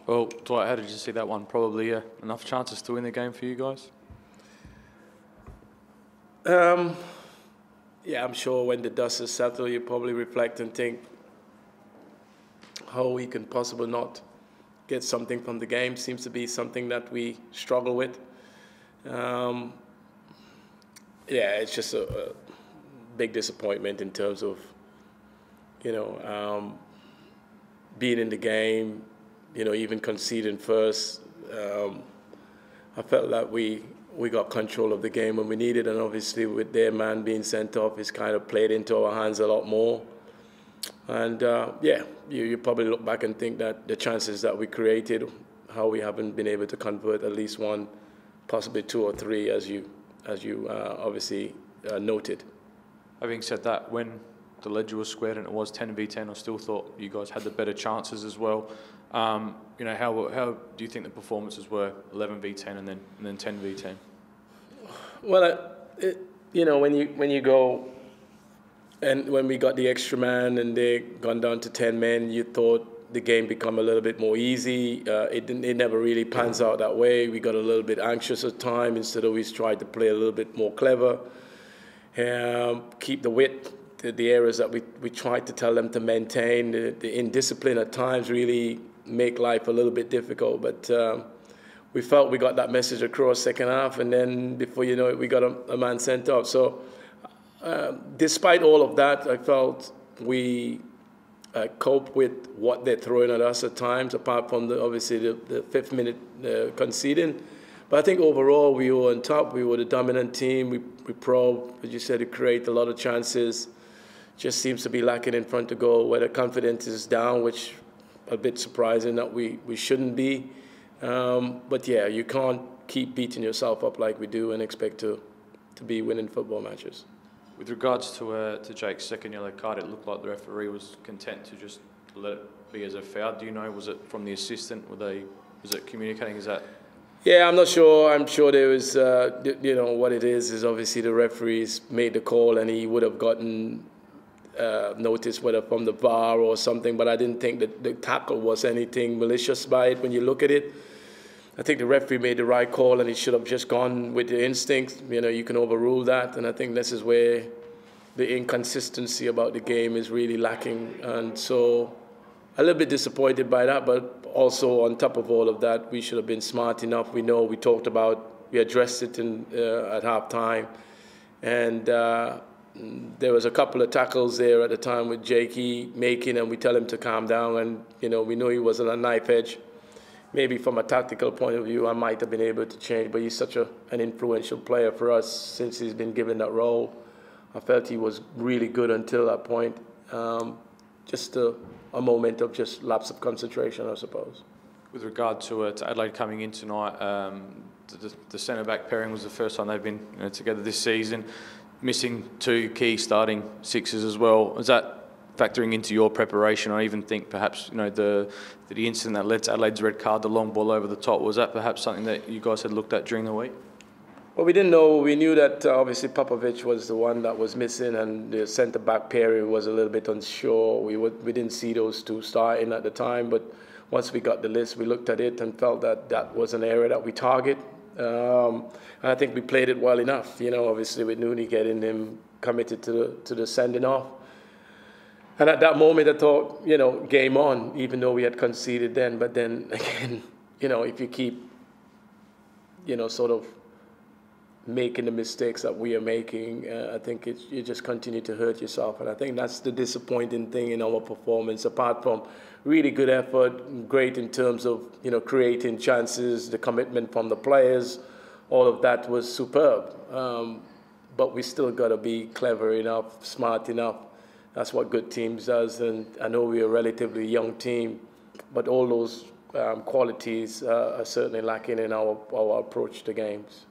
Well, Dwight, how did you see that one? Probably enough chances to win the game for you guys? Yeah, I'm sure when the dust is settled, you probably reflect and think how we can possibly not get something from the game. Seems to be something that we struggle with. Yeah, it's just a big disappointment in terms of, being in the game, even conceding first. I felt like we got control of the game when we needed, and obviously with their man being sent off, it's kind of played into our hands a lot more. And yeah, you probably look back and think that the chances that we created, how we haven't been able to convert at least one, possibly two or three, as you obviously noted. Having said that, when the ledger was squared and it was 10v10, I still thought you guys had the better chances as well. How do you think the performances were 11v10 and then 10v10? Well, when you go, and when we got the extra man and they gone down to 10 men, you thought the game become a little bit more easy. It never really pans out that way. We got a little bit anxious at time. Instead of we tried to play a little bit more clever, keep the width. The areas that we tried to tell them to maintain, the indiscipline at times really make life a little bit difficult. But we felt we got that message across second half, and then before you know it, we got a man sent off. So despite all of that, I felt we coped with what they're throwing at us at times, apart from obviously the fifth minute conceding. But I think overall we were on top. We were the dominant team. We probed, as you said, to create a lot of chances. Just seems to be lacking in front of goal, where the confidence is down, which a bit surprising that we shouldn't be. But yeah, you can't keep beating yourself up like we do and expect to be winning football matches. With regards to Jake's second yellow card, it looked like the referee was content to just let it be as a foul. Do you know, was it from the assistant? Was it communicating? Is that? Yeah, I'm not sure. I'm sure there was, what it is obviously the referees made the call and he would have gotten notice, whether from the VAR or something, but I didn't think that the tackle was anything malicious by it when you look at it. I think the referee made the right call and he should have just gone with the instinct. You can overrule that, and I think this is where the inconsistency about the game is really lacking. And so a little bit disappointed by that, but also on top of all of that, we should have been smart enough. We know we talked about, we addressed it at halftime, and there was a couple of tackles there at the time with Jakey making, and we tell him to calm down, and we know he was on a knife edge. Maybe from a tactical point of view, I might have been able to change, but he's such an influential player for us since he's been given that role. I felt he was really good until that point. Just a moment of just lapse of concentration, I suppose. With regard to Adelaide coming in tonight, the centre-back pairing was the first time they've been together this season. Missing two key starting sixes as well. Is that factoring into your preparation? I even think perhaps the incident that led to Adelaide's red card, the long ball over the top, was that perhaps something that you guys had looked at during the week? Well, we didn't know. We knew that obviously Popovic was the one that was missing, and the centre-back pairing was a little bit unsure. We didn't see those two starting at the time, but once we got the list, we looked at it and felt that that was an area that we target. And I think we played it well enough. Obviously with Nooney getting him committed to the sending off. And at that moment, I thought, game on, even though we had conceded then. But then again, if you keep, sort of making the mistakes that we are making, I think you just continue to hurt yourself. And I think that's the disappointing thing in our performance, apart from really good effort, great in terms of, creating chances, the commitment from the players, all of that was superb. But we still got to be clever enough, smart enough. That's what good teams does. And I know we're a relatively young team, but all those qualities are certainly lacking in our approach to games.